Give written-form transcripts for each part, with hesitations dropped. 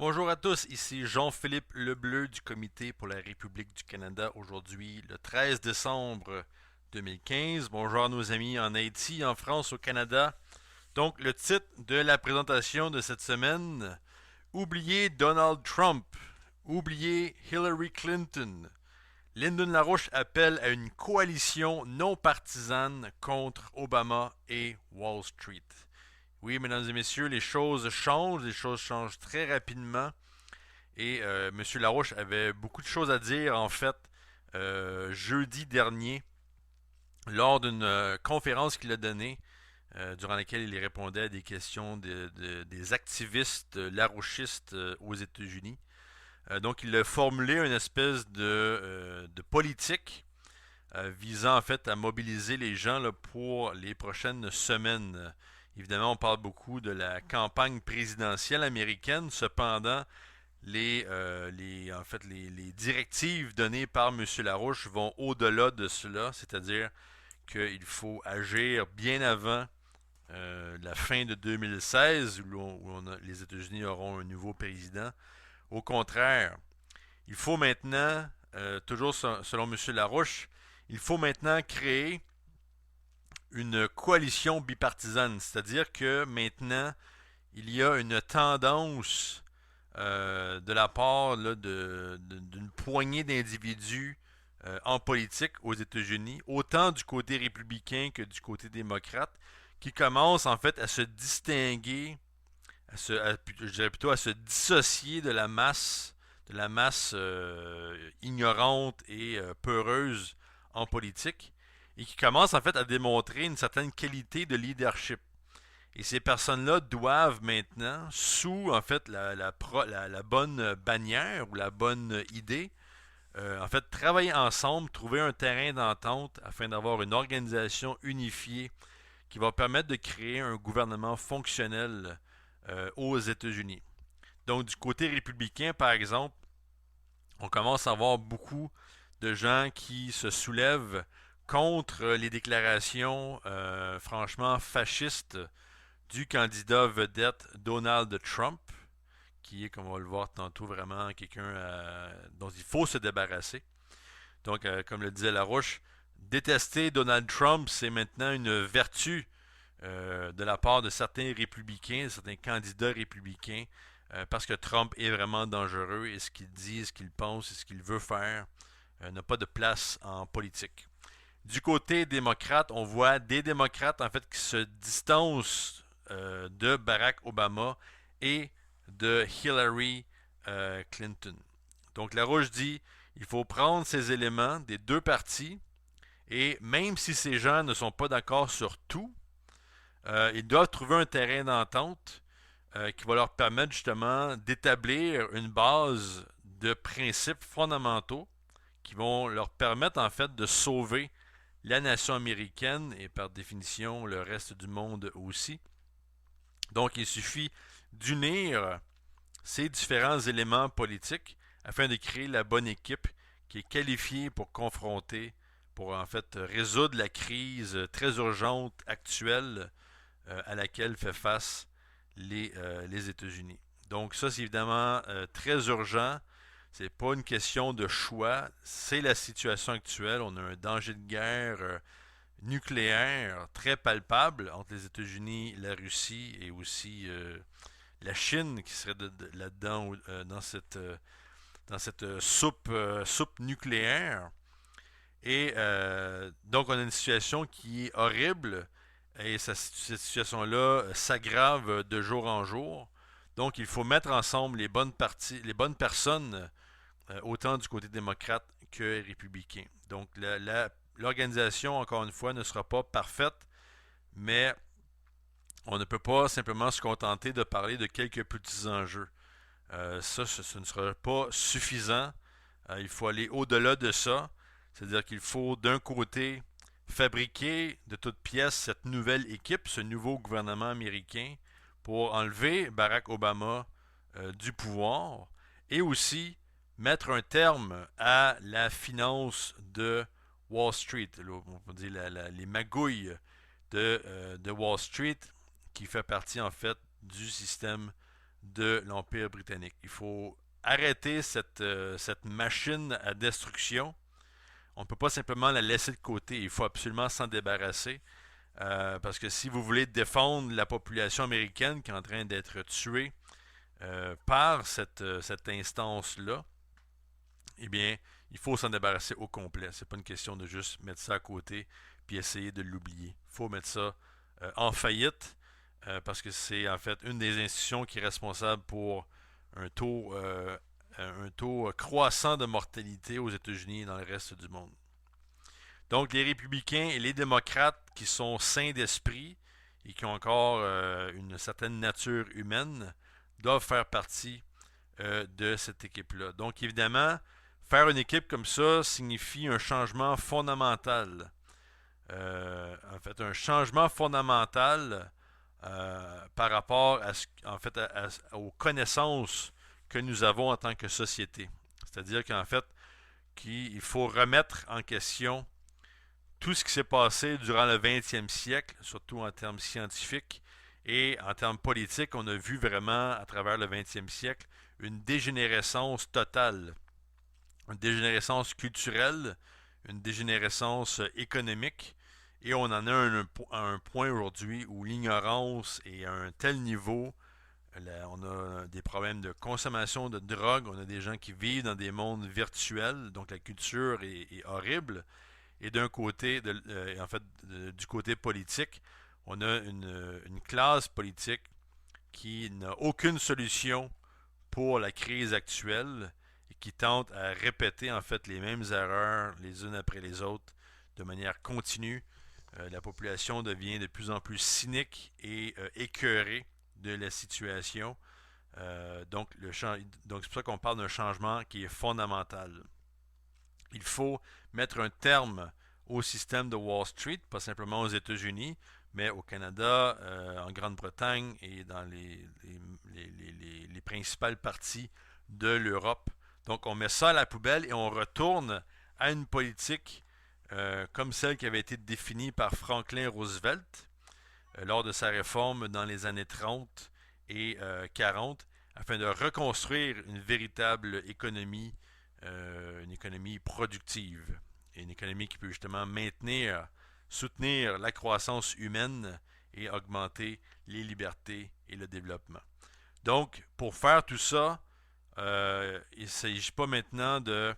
Bonjour à tous, ici Jean-Philippe Lebleu du Comité pour la République du Canada, aujourd'hui le 13 décembre 2015. Bonjour à nos amis en Haïti, en France, au Canada. Donc le titre de la présentation de cette semaine, oubliez Donald Trump, oubliez Hillary Clinton. Lyndon LaRouche appelle à une coalition non partisane contre Obama et Wall Street. Oui, mesdames et messieurs, les choses changent très rapidement. Et M. Larouche avait beaucoup de choses à dire, en fait, jeudi dernier, lors d'une conférence qu'il a donnée, durant laquelle il répondait à des questions des activistes larouchistes aux États-Unis. Donc, il a formulé une espèce de politique visant en fait à mobiliser les gens là, pour les prochaines semaines. Évidemment, on parle beaucoup de la campagne présidentielle américaine. Cependant, les directives données par M. Larouche vont au-delà de cela, c'est-à-dire qu'il faut agir bien avant la fin de 2016, les États-Unis auront un nouveau président. Au contraire, il faut maintenant, toujours selon M. Larouche, il faut maintenant créer une coalition bipartisane, c'est-à-dire que maintenant, il y a une tendance de la part là, d'une poignée d'individus en politique aux États-Unis, autant du côté républicain que du côté démocrate, qui commencent en fait à se distinguer, je dirais plutôt à se dissocier de la masse ignorante et peureuse en politique, et qui commencent en fait à démontrer une certaine qualité de leadership. Et ces personnes-là doivent maintenant, sous en fait la bonne bannière ou la bonne idée, en fait travailler ensemble, trouver un terrain d'entente afin d'avoir une organisation unifiée qui va permettre de créer un gouvernement fonctionnel aux États-Unis. Donc du côté républicain, par exemple, on commence à voir beaucoup de gens qui se soulèvent contre les déclarations franchement fascistes du candidat vedette Donald Trump, qui est, comme on va le voir tantôt, vraiment quelqu'un dont il faut se débarrasser. Donc, comme le disait Larouche, détester Donald Trump, c'est maintenant une vertu de la part de certains républicains, de certains candidats républicains, parce que Trump est vraiment dangereux et ce qu'il dit, ce qu'il pense et ce qu'il veut faire n'a pas de place en politique. Du côté démocrate, on voit des démocrates en fait qui se distancent de Barack Obama et de Hillary Clinton. Donc Larouche dit il faut prendre ces éléments des deux partis et même si ces gens ne sont pas d'accord sur tout, ils doivent trouver un terrain d'entente qui va leur permettre justement d'établir une base de principes fondamentaux qui vont leur permettre en fait de sauver la nation américaine et par définition le reste du monde aussi. Donc il suffit d'unir ces différents éléments politiques afin de créer la bonne équipe qui est qualifiée pour confronter, pour en fait résoudre la crise très urgente actuelle à laquelle fait face les États-Unis. Donc ça c'est évidemment très urgent. C'est pas une question de choix, c'est la situation actuelle. On a un danger de guerre nucléaire très palpable entre les États-Unis, la Russie et aussi la Chine qui serait là-dedans dans cette soupe nucléaire. Et donc on a une situation qui est horrible et cette situation-là s'aggrave de jour en jour. Donc il faut mettre ensemble les bonnes personnes, autant du côté démocrate que républicain. Donc l'organisation, encore une fois, ne sera pas parfaite, mais on ne peut pas simplement se contenter de parler de quelques petits enjeux. Ce ne sera pas suffisant. Il faut aller au-delà de ça. C'est-à-dire qu'il faut d'un côté fabriquer de toutes pièces cette nouvelle équipe, ce nouveau gouvernement américain pour enlever Barack Obama du pouvoir et aussi mettre un terme à la finance de Wall Street, on peut dire les magouilles de Wall Street qui fait partie en fait du système de l'Empire britannique. Il faut arrêter cette machine à destruction. On ne peut pas simplement la laisser de côté. Il faut absolument s'en débarrasser. Parce que si vous voulez défendre la population américaine qui est en train d'être tuée par cette instance-là, eh bien, il faut s'en débarrasser au complet. C'est pas une question de juste mettre ça à côté puis essayer de l'oublier. Il faut mettre ça en faillite parce que c'est en fait une des institutions qui est responsable pour un taux croissant de mortalité aux États-Unis et dans le reste du monde. Donc, les républicains et les démocrates qui sont sains d'esprit et qui ont encore une certaine nature humaine doivent faire partie de cette équipe-là. Donc, évidemment, faire une équipe comme ça signifie un changement fondamental. En fait, un changement fondamental par rapport aux connaissances que nous avons en tant que société. C'est-à-dire qu'en fait, qu'il faut remettre en question tout ce qui s'est passé durant le 20e siècle, surtout en termes scientifiques et en termes politiques. On a vu vraiment à travers le 20e siècle une dégénérescence totale, une dégénérescence culturelle, une dégénérescence économique. Et on en a un point aujourd'hui où l'ignorance est à un tel niveau. Là, on a des problèmes de consommation de drogue, on a des gens qui vivent dans des mondes virtuels, donc la culture est horrible. Et d'un côté, du côté politique, on a une classe politique qui n'a aucune solution pour la crise actuelle et qui tente à répéter en fait les mêmes erreurs les unes après les autres de manière continue. La population devient de plus en plus cynique et écœurée de la situation. Donc c'est pour ça qu'on parle d'un changement qui est fondamental. Il faut mettre un terme au système de Wall Street, pas simplement aux États-Unis, mais au Canada, en Grande-Bretagne et dans les principales parties de l'Europe. Donc on met ça à la poubelle et on retourne à une politique comme celle qui avait été définie par Franklin Roosevelt lors de sa réforme dans les années 30 et 40, afin de reconstruire une véritable économie, une économie productive, et une économie qui peut justement soutenir la croissance humaine et augmenter les libertés et le développement. Donc, pour faire tout ça, il ne s'agit pas maintenant de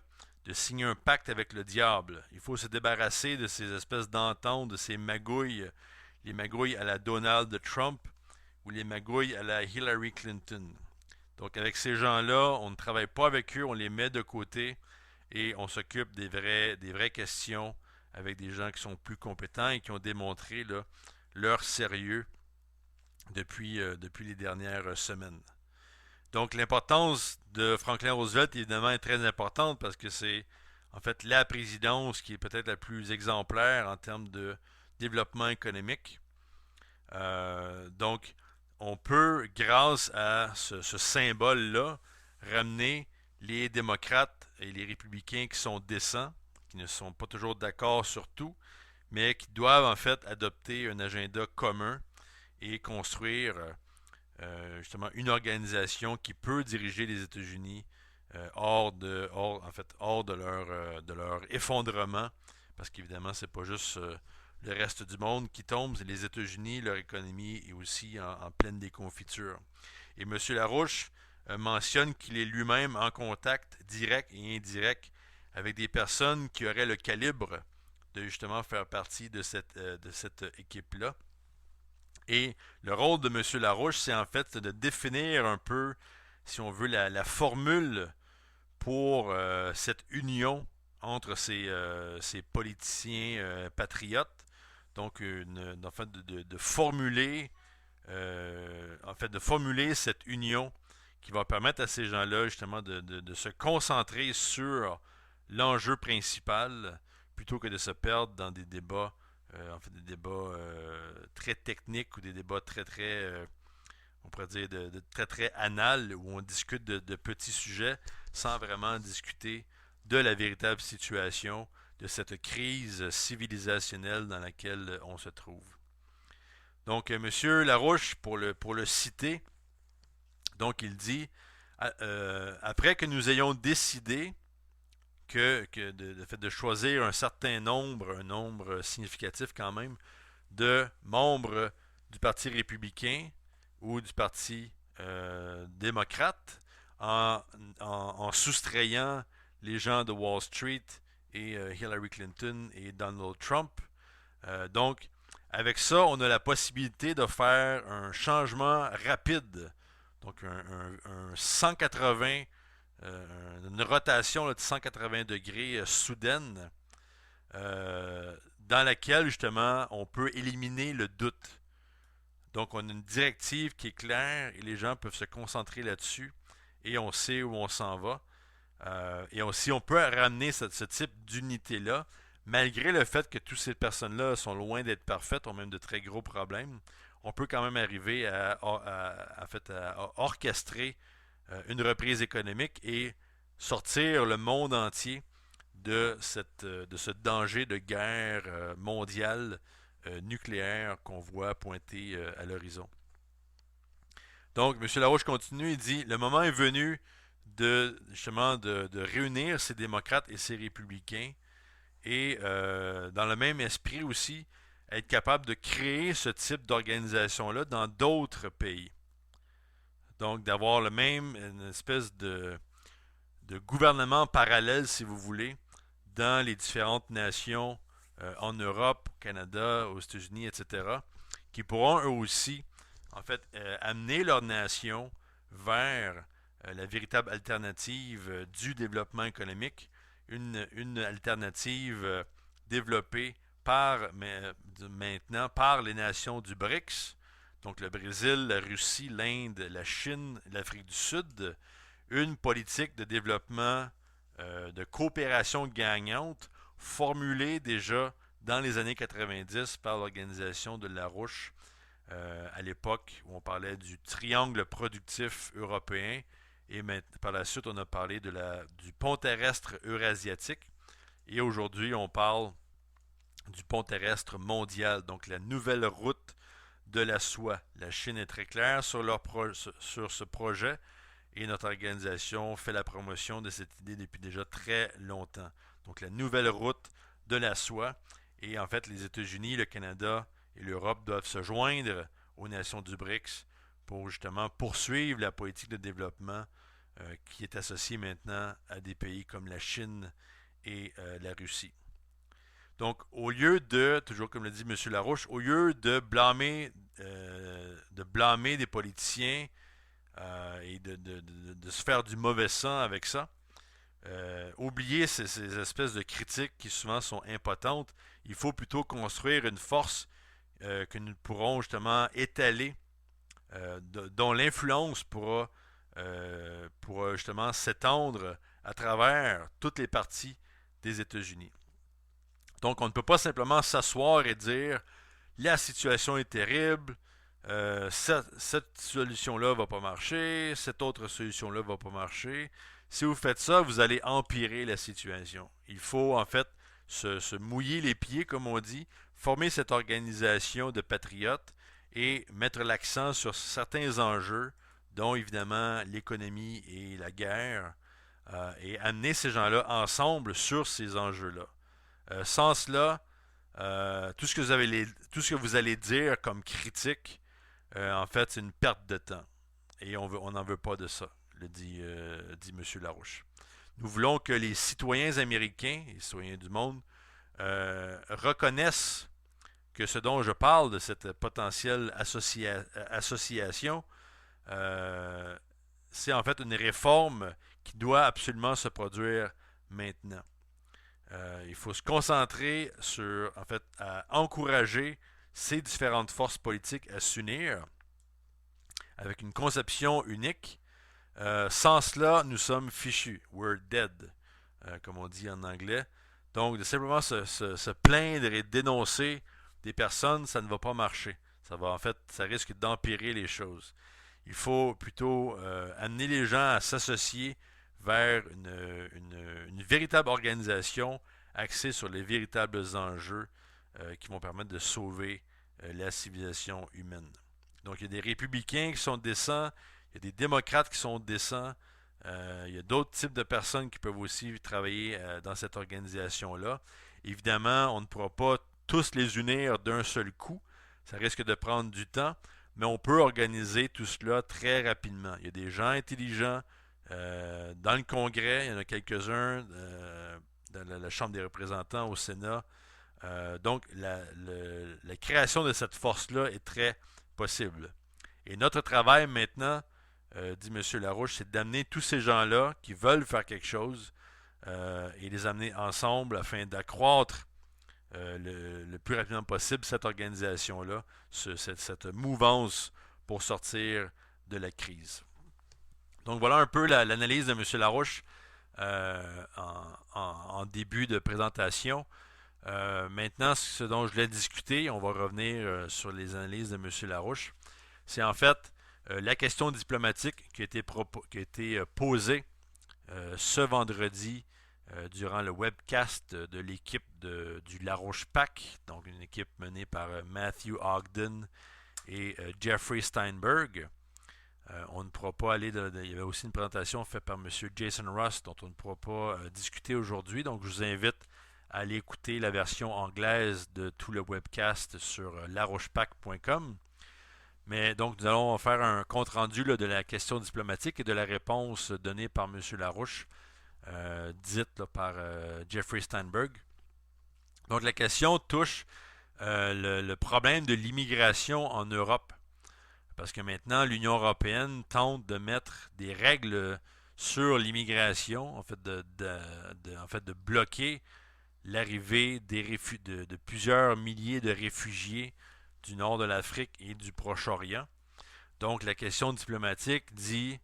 signer un pacte avec le diable. Il faut se débarrasser de ces espèces d'ententes, de ces magouilles, les magouilles à la Donald Trump ou les magouilles à la Hillary Clinton. Donc avec ces gens-là, on ne travaille pas avec eux, on les met de côté et on s'occupe des vraies questions avec des gens qui sont plus compétents et qui ont démontré là, leur sérieux depuis les dernières semaines. Donc l'importance de Franklin Roosevelt évidemment est très importante parce que c'est en fait la présidence qui est peut-être la plus exemplaire en termes de développement économique. Donc on peut, grâce à ce symbole-là, ramener les démocrates et les républicains qui sont décents, qui ne sont pas toujours d'accord sur tout, mais qui doivent en fait adopter un agenda commun et construire justement une organisation qui peut diriger les États-Unis hors de leur effondrement, parce qu'évidemment, c'est pas juste le reste du monde qui tombe, c'est les États-Unis, leur économie est aussi en pleine déconfiture. Et M. Larouche mentionne qu'il est lui-même en contact direct et indirect avec des personnes qui auraient le calibre de justement faire partie de cette équipe-là. Et le rôle de M. Larouche, c'est en fait de définir un peu, si on veut, la formule pour cette union entre ces politiciens patriotes. Donc, en fait, de formuler cette union qui va permettre à ces gens-là justement de se concentrer sur l'enjeu principal plutôt que de se perdre dans des débats, des débats très techniques ou des débats on pourrait dire, de très très anal où on discute de petits sujets sans vraiment discuter de la véritable situation de cette crise civilisationnelle dans laquelle on se trouve. Donc, M. Larouche, pour le citer, Donc il dit, après que nous ayons décidé de choisir un certain nombre, un nombre significatif quand même, de membres du Parti républicain ou du Parti démocrate en soustrayant les gens de Wall Street et Hillary Clinton et Donald Trump. Donc, avec ça, on a la possibilité de faire un changement rapide, donc un 180, une rotation là, de 180 degrés soudaine, dans laquelle justement on peut éliminer le doute. Donc, on a une directive qui est claire et les gens peuvent se concentrer là-dessus et on sait où on s'en va. Et aussi, on peut ramener ce type d'unité-là, malgré le fait que toutes ces personnes-là sont loin d'être parfaites, ont même de très gros problèmes. On peut quand même arriver à orchestrer une reprise économique et sortir le monde entier de ce danger de guerre mondiale nucléaire qu'on voit pointer à l'horizon. Donc, M. Larouche continue, il dit, le moment est venu justement de réunir ces démocrates et ces républicains et dans le même esprit aussi, être capable de créer ce type d'organisation-là dans d'autres pays. Donc, d'avoir le même, une espèce de gouvernement parallèle, si vous voulez, dans les différentes nations en Europe, au Canada, aux États-Unis, etc., qui pourront eux aussi, en fait, amener leur nation vers la véritable alternative du développement économique, une alternative développée maintenant par les nations du BRICS, donc le Brésil, la Russie, l'Inde, la Chine, l'Afrique du Sud, une politique de développement de coopération gagnante formulée déjà dans les années 90 par l'organisation de Larouche à l'époque où on parlait du triangle productif européen et par la suite on a parlé du pont terrestre eurasiatique et aujourd'hui on parle du pont terrestre mondial, donc la nouvelle route de la soie. La Chine est très claire sur ce projet et notre organisation fait la promotion de cette idée depuis déjà très longtemps. Donc la nouvelle route de la soie. Et en fait, les États-Unis, le Canada et l'Europe doivent se joindre aux nations du BRICS pour justement poursuivre la politique de développement qui est associée maintenant à des pays comme la Chine et la Russie. Donc, au lieu de, toujours comme le dit M. Larouche, au lieu de blâmer des politiciens et de se faire du mauvais sang avec ça. Oublier ces espèces de critiques qui souvent sont impotentes. Il faut plutôt construire une force que nous pourrons justement étaler, dont l'influence pourra justement s'étendre à travers toutes les parties des États-Unis. Donc on ne peut pas simplement s'asseoir et dire la situation est terrible, cette solution-là ne va pas marcher, cette autre solution-là ne va pas marcher. Si vous faites ça, vous allez empirer la situation. Il faut en fait se mouiller les pieds, comme on dit, former cette organisation de patriotes et mettre l'accent sur certains enjeux, dont évidemment l'économie et la guerre, et amener ces gens-là ensemble sur ces enjeux-là. Sans cela, tout ce que vous allez dire comme critique, en fait, c'est une perte de temps. Et on n'en veut pas de ça, dit M. Larouche. Nous voulons que les citoyens américains, les citoyens du monde, reconnaissent que ce dont je parle, de cette potentielle association, c'est en fait une réforme qui doit absolument se produire maintenant. Il faut se concentrer sur, en fait, à encourager ces différentes forces politiques à s'unir avec une conception unique. Sans cela, nous sommes fichus. We're dead, comme on dit en anglais. Donc, de simplement se plaindre et dénoncer des personnes, ça ne va pas marcher. Ça risque d'empirer les choses. Il faut plutôt amener les gens à s'associer vers une véritable organisation axée sur les véritables enjeux qui vont permettre de sauver la civilisation humaine. Donc, il y a des républicains qui sont décents, Il y a des démocrates qui sont décents. Il y a d'autres types de personnes qui peuvent aussi travailler dans cette organisation-là. Évidemment, on ne pourra pas tous les unir d'un seul coup. Ça risque de prendre du temps, mais on peut organiser tout cela très rapidement. Il y a des gens intelligents dans le Congrès, il y en a quelques-uns dans la Chambre des représentants, au Sénat. Donc, la création de cette force-là est très possible. Et notre travail maintenant, dit M. Larouche, c'est d'amener tous ces gens-là qui veulent faire quelque chose et les amener ensemble afin d'accroître le plus rapidement possible cette organisation-là, cette mouvance pour sortir de la crise. Donc voilà un peu l'analyse de M. Larouche en début de présentation. Maintenant, ce dont je voulais discuter, on va revenir sur les analyses de M. Larouche, c'est en fait la question diplomatique qui a été posée ce vendredi durant le webcast de l'équipe du Larouche PAC, donc une équipe menée par Matthew Ogden et Jeffrey Steinberg. On ne pourra pas aller il y avait aussi une présentation faite par M. Jason Ross dont on ne pourra pas discuter aujourd'hui, donc je vous invite à aller écouter la version anglaise de tout le webcast sur larochepac.com. Mais donc, nous allons faire un compte-rendu de la question diplomatique et de la réponse donnée par M. Larouche, dite par Jeffrey Steinberg. Donc, la question touche le problème de l'immigration en Europe. Parce que maintenant, l'Union européenne tente de mettre des règles sur l'immigration, en fait, de bloquer l'arrivée de plusieurs milliers de réfugiés du nord de l'Afrique et du Proche-Orient. Donc la question diplomatique dit,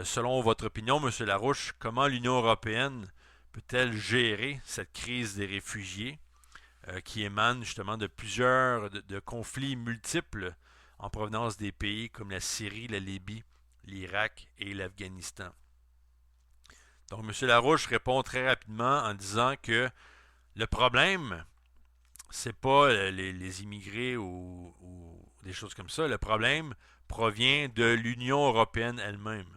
selon votre opinion, M. Larouche, comment l'Union européenne peut-elle gérer cette crise des réfugiés qui émane justement de plusieurs de conflits multiples en provenance des pays comme la Syrie, la Libye, l'Irak et l'Afghanistan. Donc M. Larouche répond très rapidement en disant que le problème, c'est pas les immigrés ou des choses comme ça. Le problème provient de l'Union européenne elle-même.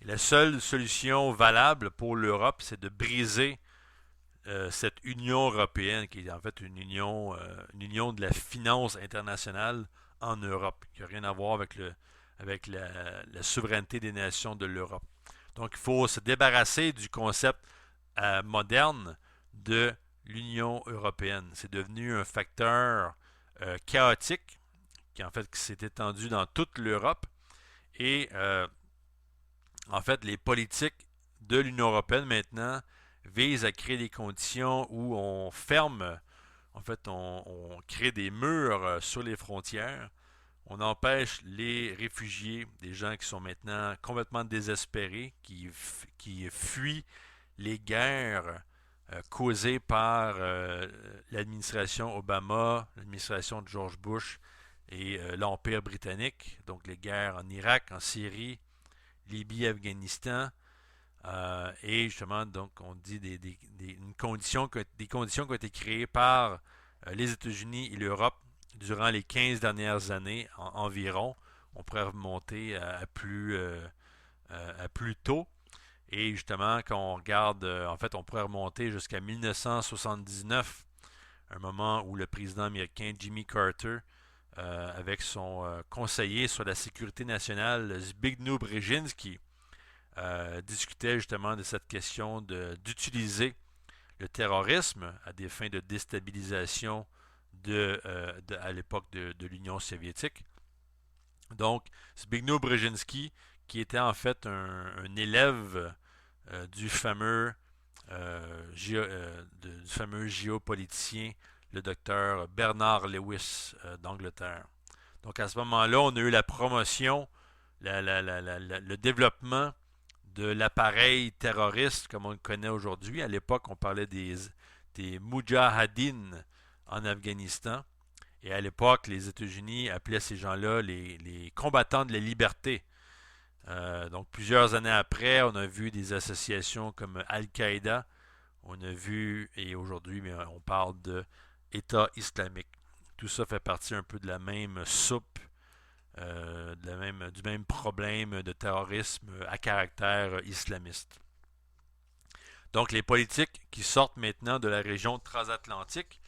Et la seule solution valable pour l'Europe, c'est de briser cette Union européenne, qui est en fait une union de la finance internationale en Europe, qui n'a rien à voir avec la souveraineté des nations de l'Europe. Donc, il faut se débarrasser du concept moderne de l'Union européenne. C'est devenu un facteur chaotique qui s'est étendu dans toute l'Europe. Et en fait, les politiques de l'Union européenne maintenant visent à créer des conditions où on ferme, en fait, on crée des murs sur les frontières. On empêche les réfugiés, des gens qui sont maintenant complètement désespérés, qui fuient les guerres causées par l'administration Obama, l'administration de George Bush et l'Empire britannique, donc les guerres en Irak, en Syrie, Libye, Afghanistan, et justement, donc, on dit des conditions qui ont été créées par les États-Unis et l'Europe durant les 15 dernières années environ. On pourrait remonter à plus tôt. Et justement, quand on regarde, en fait, on pourrait remonter jusqu'à 1979, un moment où le président américain Jimmy Carter, avec son conseiller sur la sécurité nationale, Zbigniew Brzezinski, discutait justement de cette question d'utiliser le terrorisme à des fins de déstabilisation à l'époque de l'Union soviétique. Donc, Zbigniew Brzezinski, qui était en fait un élève du fameux géopoliticien, le docteur Bernard Lewis d'Angleterre. Donc à ce moment-là, on a eu la promotion, le développement de l'appareil terroriste comme on le connaît aujourd'hui. À l'époque, on parlait des Mujahideen en Afghanistan. Et à l'époque, les États-Unis appelaient ces gens-là les combattants de la liberté. Donc plusieurs années après, on a vu des associations comme Al-Qaïda. On a vu, et aujourd'hui, on parle de État islamique. Tout ça fait partie un peu de la même soupe du même problème de terrorisme à caractère islamiste. Donc les politiques qui sortent maintenant de la région transatlantique,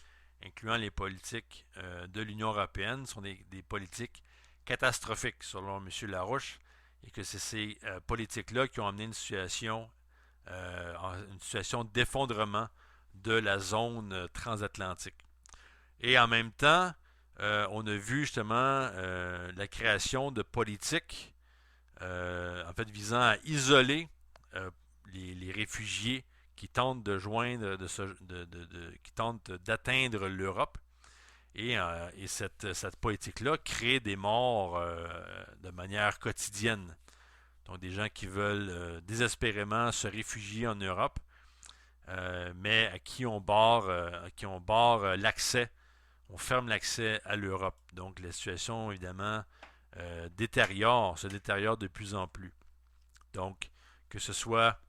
incluant les politiques de l'Union européenne, sont des politiques catastrophiques, selon M. Larouche, et que c'est ces politiques-là qui ont amené une situation d'effondrement de la zone transatlantique. Et en même temps, on a vu justement la création de politiques, en fait, visant à isoler les réfugiés qui tentent de joindre, qui tentent d'atteindre l'Europe. Et cette politique-là crée des morts de manière quotidienne. Donc des gens qui veulent désespérément se réfugier en Europe, mais à qui on barre l'accès, on ferme l'accès à l'Europe. Donc la situation, évidemment, se détériore de plus en plus. Donc, que ce soit,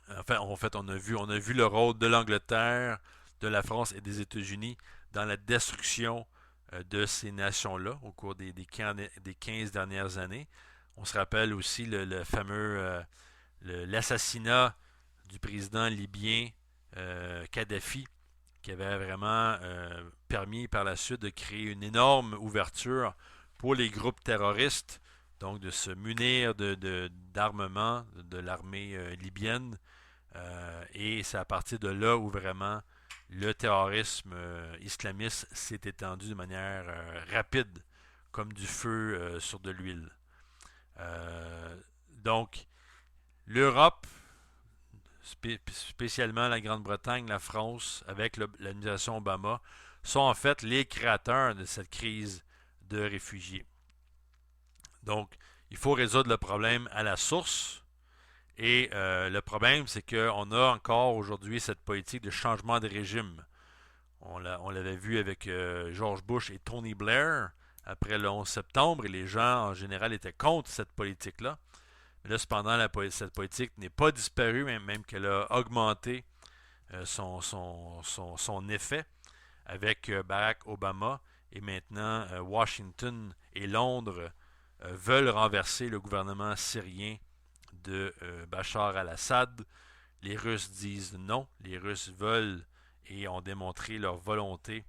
en fait, on a vu le rôle de l'Angleterre, de la France et des États-Unis dans la destruction de ces nations-là au cours des 15 dernières années. On se rappelle aussi le fameux l'assassinat du président libyen Kadhafi, qui avait vraiment permis par la suite de créer une énorme ouverture pour les groupes terroristes, donc de se munir d'armement de l'armée libyenne. Et c'est à partir de là où vraiment le terrorisme islamiste s'est étendu de manière rapide, comme du feu sur de l'huile. Donc, l'Europe, spécialement la Grande-Bretagne, la France, avec l'administration Obama, sont en fait les créateurs de cette crise de réfugiés. Donc, il faut résoudre le problème à la source. Et le problème, c'est qu'on a encore aujourd'hui cette politique de changement de régime. On l'avait vu avec George Bush et Tony Blair après le 11 septembre, et les gens en général étaient contre cette politique-là. Mais là, cependant, cette politique n'est pas disparue, même qu'elle a augmenté son effet avec Barack Obama. Et maintenant, Washington et Londres veulent renverser le gouvernement syrien de Bachar al-Assad. Les Russes disent non. Les Russes veulent et ont démontré leur volonté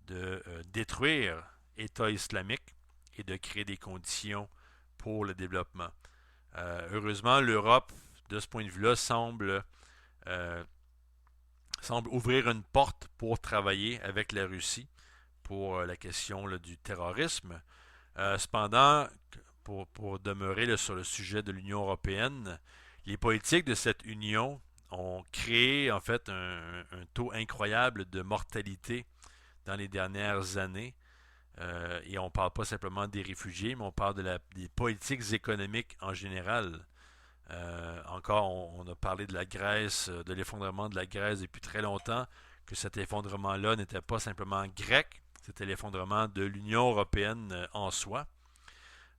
de détruire l'État islamique et de créer des conditions pour le développement. Heureusement, l'Europe, de ce point de vue-là, semble ouvrir une porte pour travailler avec la Russie pour la question là, du terrorisme. Cependant, pour demeurer là, sur le sujet de l'Union européenne, les politiques de cette union ont créé en fait un taux incroyable de mortalité dans les dernières années. Et on ne parle pas simplement des réfugiés, mais on parle des politiques économiques en général. Encore, on a parlé de la Grèce, de l'effondrement de la Grèce depuis très longtemps, que cet effondrement-là n'était pas simplement grec, c'était l'effondrement de l'Union européenne en soi.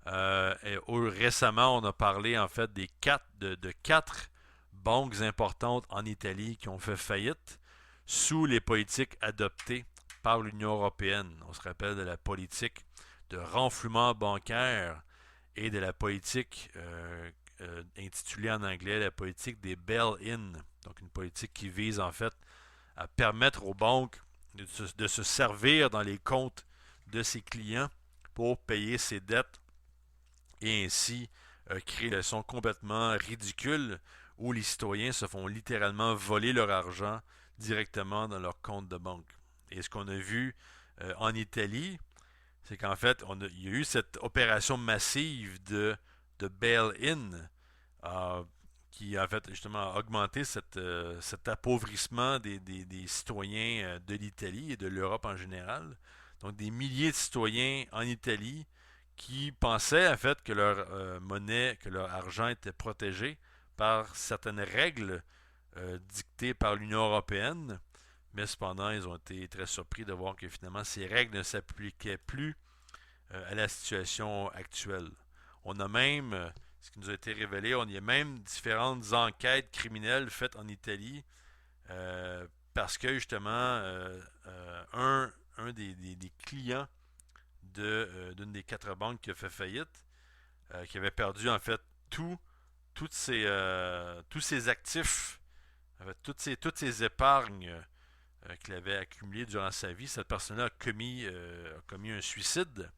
Récemment, on a parlé en fait de quatre banques importantes en Italie qui ont fait faillite sous les politiques adoptées par l'Union européenne. On se rappelle de la politique de renflouement bancaire et de la politique intitulée en anglais la politique des bail-in. Donc une politique qui vise en fait à permettre aux banques de se servir dans les comptes de ses clients pour payer ses dettes et ainsi créer des leçons complètement ridicules où les citoyens se font littéralement voler leur argent directement dans leur compte de banque. Et ce qu'on a vu en Italie, c'est qu'en fait, il y a eu cette opération massive de bail-in qui, en fait, justement, a augmenté cet appauvrissement des citoyens de l'Italie et de l'Europe en général. Donc, des milliers de citoyens en Italie qui pensaient, en fait, que leur monnaie, que leur argent était protégé par certaines règles dictées par l'Union européenne. Mais cependant, ils ont été très surpris de voir que finalement, ces règles ne s'appliquaient plus à la situation actuelle. On a même, ce qui nous a été révélé, on y a même différentes enquêtes criminelles faites en Italie parce que justement, un des clients d'une des 4 banques qui a fait faillite, qui avait perdu en fait tout, tous ses actifs, en fait, toutes ses épargnes qu'il avait accumulées durant sa vie. Cette personne-là a commis un suicide.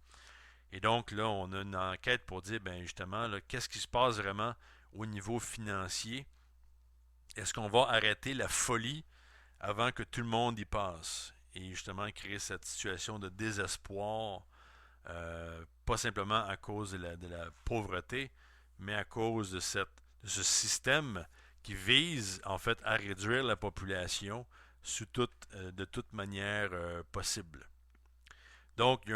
Et donc là, on a une enquête pour dire, ben justement, là, qu'est-ce qui se passe vraiment au niveau financier? Est-ce qu'on va arrêter la folie avant que tout le monde y passe? Et justement, créer cette situation de désespoir, pas simplement à cause de la pauvreté, mais à cause de ce système qui vise en fait à réduire la population de toute manière possible. Donc, il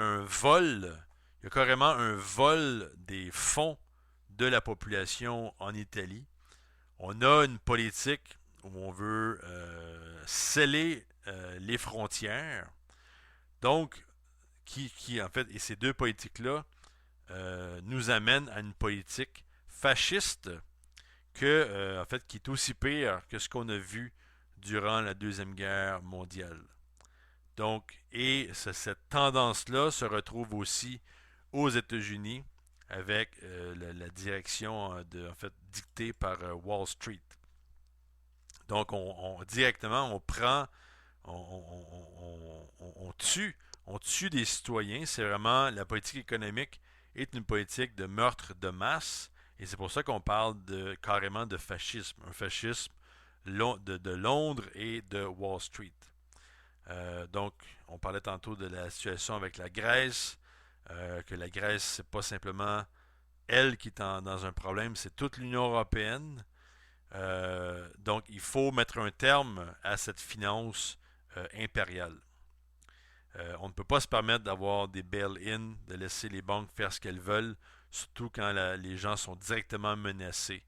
y a carrément un vol des fonds de la population en Italie. On a une politique où on veut sceller les frontières. Donc, en fait, et ces deux politiques-là nous amènent à une politique fasciste en fait, qui est aussi pire que ce qu'on a vu durant la Deuxième Guerre mondiale. Donc, cette tendance-là se retrouve aussi aux États-Unis avec la direction en fait, dictée par Wall Street. Donc, directement, on prend, on tue des citoyens. C'est vraiment la politique économique est une politique de meurtre de masse. Et c'est pour ça qu'on parle carrément de fascisme. Un fascisme de Londres et de Wall Street. Donc, on parlait tantôt de la situation avec la Grèce, que la Grèce, c'est pas simplement elle qui est dans un problème, c'est toute l'Union européenne. Donc, il faut mettre un terme à cette finance impériale. On ne peut pas se permettre d'avoir des bail-in, de laisser les banques faire ce qu'elles veulent, surtout quand les gens sont directement menacés.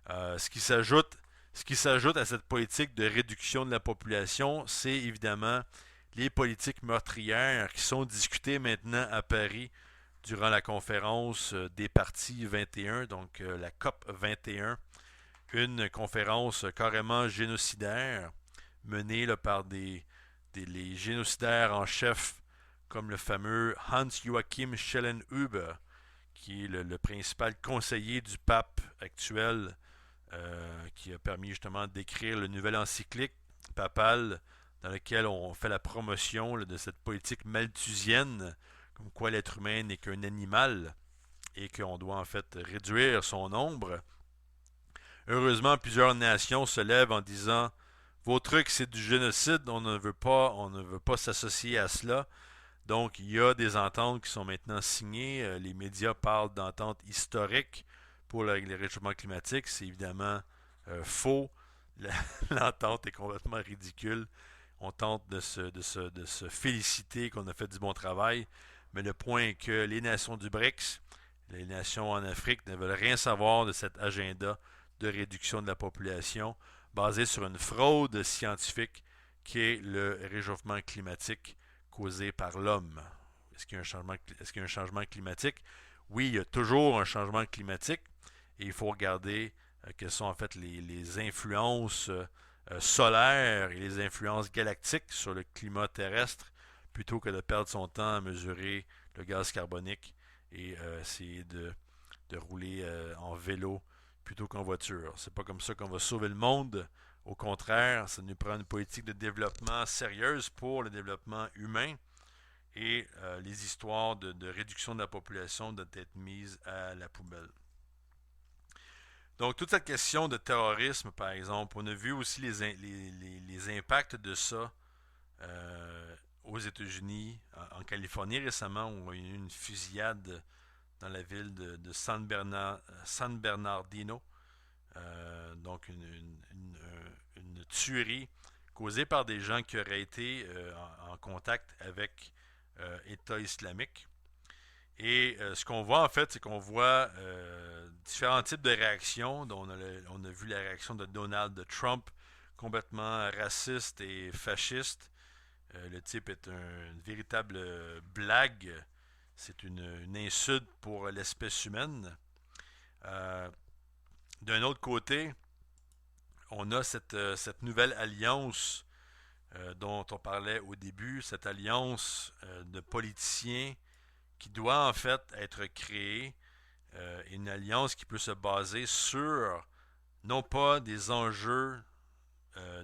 Ce qui s'ajoute à cette politique de réduction de la population, c'est évidemment les politiques meurtrières qui sont discutées maintenant à Paris durant la conférence des partis 21, donc la COP 21, une conférence carrément génocidaire menée là, par les génocidaires en chef comme le fameux Hans-Joachim Schellenhuber, qui est le principal conseiller du pape actuel, qui a permis justement d'écrire le nouvel encyclique papal dans lequel on fait la promotion là, de cette politique malthusienne, comme quoi l'être humain n'est qu'un animal et qu'on doit en fait réduire son nombre. Heureusement, plusieurs nations se lèvent en disant vos trucs c'est du génocide, on ne veut pas s'associer à cela. Donc il y a des ententes qui sont maintenant signées. Les médias parlent d'ententes historiques pour le réchauffement climatique. C'est évidemment faux. L'entente est complètement ridicule. On tente de se féliciter qu'on a fait du bon travail. Mais le point est que les nations du BRICS, les nations en Afrique ne veulent rien savoir de cet agenda de réduction de la population basé sur une fraude scientifique qui est le réchauffement climatique causé par l'homme. Est-ce qu'il y a un changement climatique? Oui, il y a toujours un changement climatique et il faut regarder quelles sont en fait les influences solaires et les influences galactiques sur le climat terrestre plutôt que de perdre son temps à mesurer le gaz carbonique et essayer de rouler en vélo plutôt qu'en voiture. C'est pas comme ça qu'on va sauver le monde. Au contraire, ça nous prend une politique de développement sérieuse pour le développement humain et les histoires de réduction de la population doivent être mises à la poubelle. Donc, toute cette question de terrorisme, par exemple, on a vu aussi les impacts de ça aux États-Unis, en Californie récemment, où il y a eu une fusillade dans la ville de San Bernardino. Donc, une tuerie causée par des gens qui auraient été en contact avec État islamique. Et ce qu'on voit en fait, c'est qu'on voit différents types de réactions. On a vu la réaction de Donald Trump, complètement raciste et fasciste. Le type est une véritable blague. C'est une insulte pour l'espèce humaine. D'un autre côté, on a cette nouvelle alliance dont on parlait au début, cette alliance de politiciens qui doit en fait être créée, une alliance qui peut se baser sur non pas des enjeux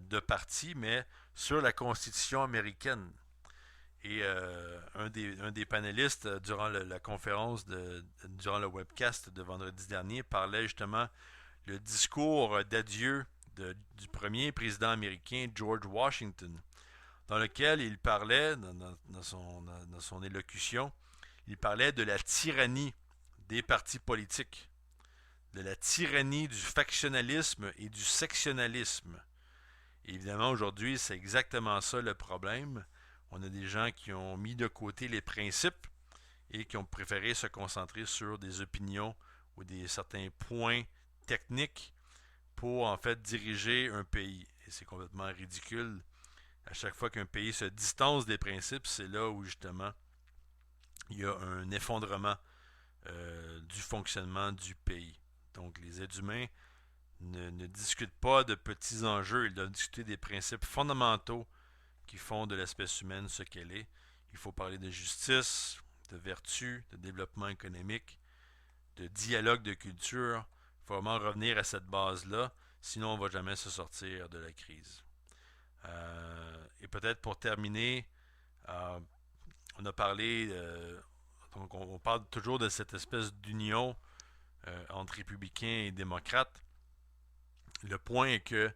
de parti, mais sur la Constitution américaine. Et un des panélistes durant la conférence, durant le webcast de vendredi dernier, parlait justement le discours d'adieu du premier président américain, George Washington, dans lequel il parlait, dans son élocution, il parlait de la tyrannie des partis politiques, de la tyrannie du factionnalisme et du sectionnalisme. Et évidemment, aujourd'hui, c'est exactement ça le problème. On a des gens qui ont mis de côté les principes et qui ont préféré se concentrer sur des opinions ou certains points techniques pour en fait diriger un pays. Et c'est complètement ridicule. À chaque fois qu'un pays se distance des principes, c'est là où justement il y a un effondrement du fonctionnement du pays. Donc les êtres humains ne discutent pas de petits enjeux, ils doivent discuter des principes fondamentaux qui font de l'espèce humaine ce qu'elle est. Il faut parler de justice, de vertu, de développement économique, de dialogue de culture. Il faut vraiment revenir à cette base-là, sinon on ne va jamais se sortir de la crise. Et peut-être pour terminer, on a parlé, donc on parle toujours de cette espèce d'union entre républicains et démocrates. Le point est que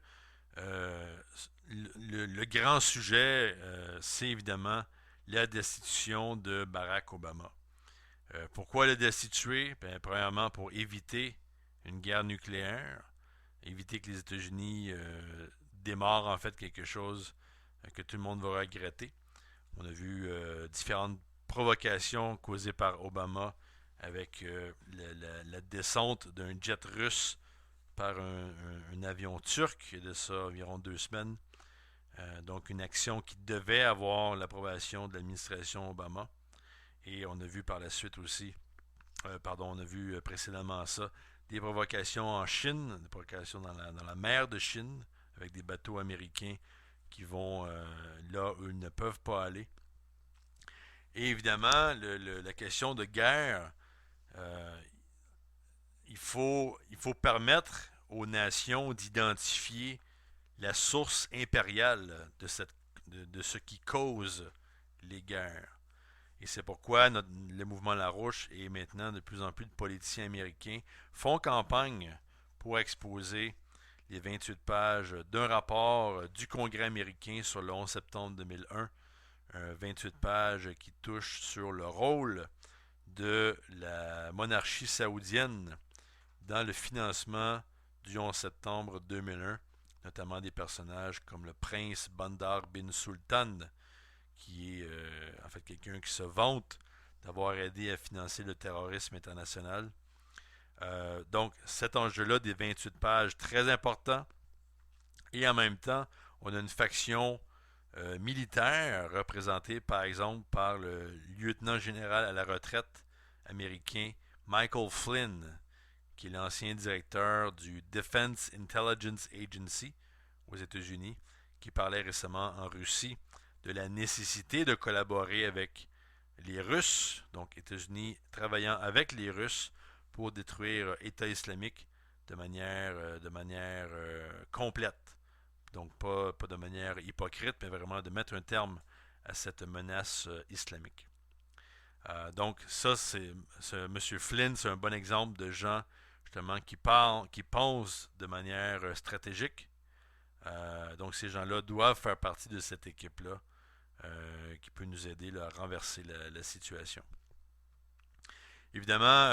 le grand sujet, c'est évidemment la destitution de Barack Obama. Pourquoi le destituer? Ben, premièrement, pour éviter une guerre nucléaire, éviter que les États-Unis démarrent en fait quelque chose que tout le monde va regretter. On a vu différentes provocations causées par Obama avec la descente d'un jet russe par un avion turc, il y a de ça environ 2 semaines. Donc une action qui devait avoir l'approbation de l'administration Obama. Et on a vu par la suite aussi, on a vu précédemment ça, des provocations en Chine, des provocations dans la mer de Chine, avec des bateaux américains qui vont là où ils ne peuvent pas aller. Et évidemment, la question de guerre, euh, il faut permettre aux nations d'identifier la source impériale de ce qui cause les guerres. Et c'est pourquoi le mouvement Larouche et maintenant de plus en plus de politiciens américains font campagne pour exposer les 28 pages d'un rapport du Congrès américain sur le 11 septembre 2001, 28 pages qui touchent sur le rôle de la monarchie saoudienne dans le financement du 11 septembre 2001, notamment des personnages comme le prince Bandar bin Sultan, qui est en fait quelqu'un qui se vante d'avoir aidé à financer le terrorisme international. Donc cet enjeu-là des 28 pages, très important. Et en même temps, on a une faction militaire représentée par exemple par le lieutenant général à la retraite américain Michael Flynn, qui est l'ancien directeur du Defense Intelligence Agency aux États-Unis, qui parlait récemment en Russie de la nécessité de collaborer avec les Russes, donc États-Unis travaillant avec les Russes pour détruire État islamique de manière complète. Donc pas de manière hypocrite, mais vraiment de mettre un terme à cette menace islamique. Donc ça, M. Flynn, c'est un bon exemple de gens justement qui pensent de manière stratégique. Donc ces gens-là doivent faire partie de cette équipe-là qui peut nous aider là, à renverser la situation. Évidemment,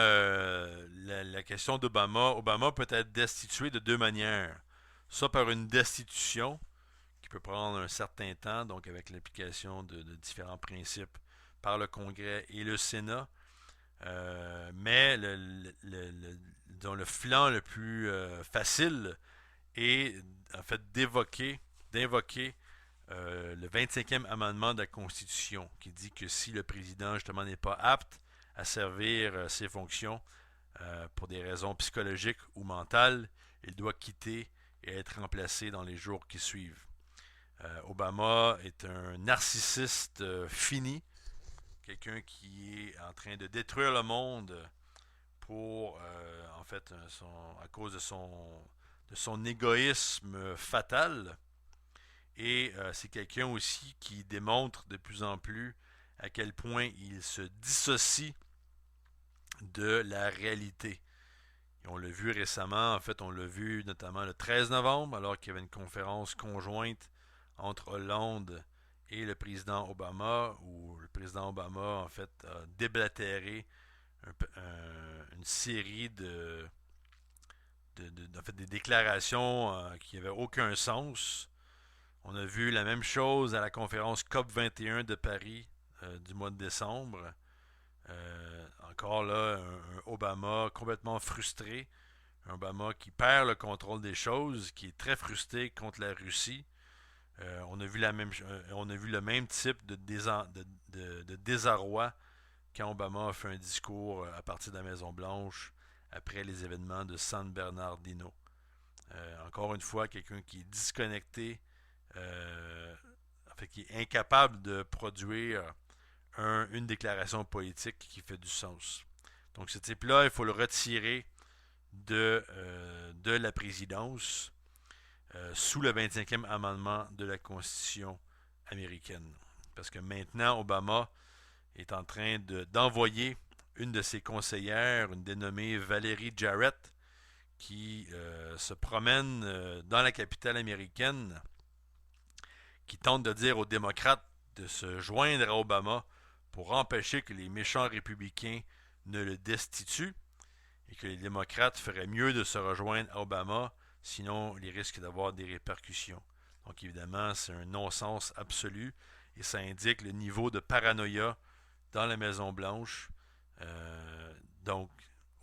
la question d'Obama, Obama peut être destitué de deux manières. Soit par une destitution, qui peut prendre un certain temps, donc avec l'application de différents principes par le Congrès et le Sénat. Mais le flanc le plus facile est en fait d'invoquer le 25e amendement de la Constitution qui dit que si le président justement n'est pas apte à servir ses fonctions pour des raisons psychologiques ou mentales, il doit quitter et être remplacé dans les jours qui suivent. Obama est un narcissiste fini. quelqu'un qui est en train de détruire le monde pour, en fait, à cause de son égoïsme fatal. Et c'est quelqu'un aussi qui démontre de plus en plus à quel point il se dissocie de la réalité. Et on l'a vu récemment, en fait, on l'a vu notamment le 13 novembre, alors qu'il y avait une conférence conjointe entre Hollande et le président Obama, où le président Obama, en fait, a déblatéré une série en fait, des déclarations qui n'avaient aucun sens. On a vu la même chose à la conférence COP 21 de Paris du mois de décembre. Encore là, un Obama complètement frustré, un Obama qui perd le contrôle des choses, qui est très frustré contre la Russie. On a vu le même type de désarroi quand Obama a fait un discours à partir de la Maison-Blanche après les événements de San Bernardino. Encore une fois, quelqu'un qui est disconnecté, en fait, qui est incapable de produire une déclaration politique qui fait du sens. Donc ce type-là, il faut le retirer de la présidence sous le 25e amendement de la Constitution américaine. Parce que maintenant, Obama est en train d'envoyer une de ses conseillères, une dénommée Valérie Jarrett, qui se promène dans la capitale américaine, qui tente de dire aux démocrates de se joindre à Obama pour empêcher que les méchants républicains ne le destituent et que les démocrates feraient mieux de se rejoindre à Obama, sinon il risque d'avoir des répercussions. Donc évidemment, c'est un non-sens absolu et ça indique le niveau de paranoïa dans la Maison-Blanche. Donc,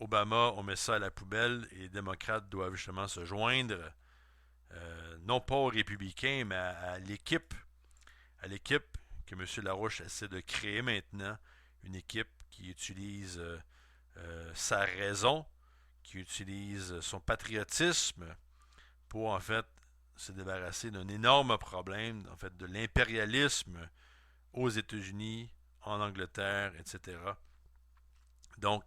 Obama, on met ça à la poubelle et les démocrates doivent justement se joindre, non pas aux républicains, mais à l'équipe que M. Larouche essaie de créer maintenant, une équipe qui utilise sa raison, qui utilise son patriotisme pour en fait se débarrasser d'un énorme problème, en fait de l'impérialisme aux États-Unis, en Angleterre, etc. Donc,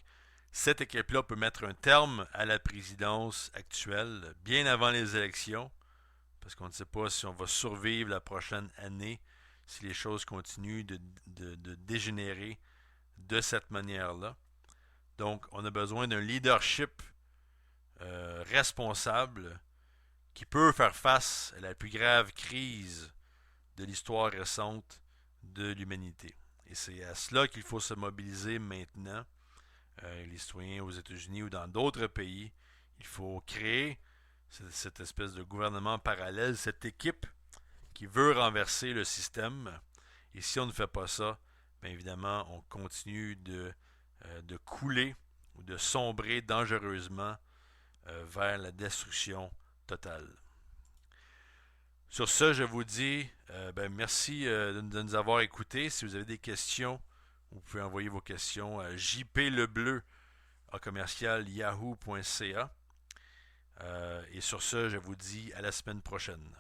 cette équipe-là peut mettre un terme à la présidence actuelle bien avant les élections, parce qu'on ne sait pas si on va survivre la prochaine année si les choses continuent de dégénérer de cette manière-là. Donc, on a besoin d'un leadership responsable qui peut faire face à la plus grave crise de l'histoire récente de l'humanité. Et c'est à cela qu'il faut se mobiliser maintenant, les citoyens aux États-Unis ou dans d'autres pays. Il faut créer cette espèce de gouvernement parallèle, cette équipe qui veut renverser le système. Et si on ne fait pas ça, bien évidemment, on continue de couler ou de sombrer dangereusement vers la destruction totale. Sur ce, je vous dis merci de nous avoir écoutés. Si vous avez des questions, vous pouvez envoyer vos questions à jplebleu@yahoo.ca. Et sur ce, je vous dis à la semaine prochaine.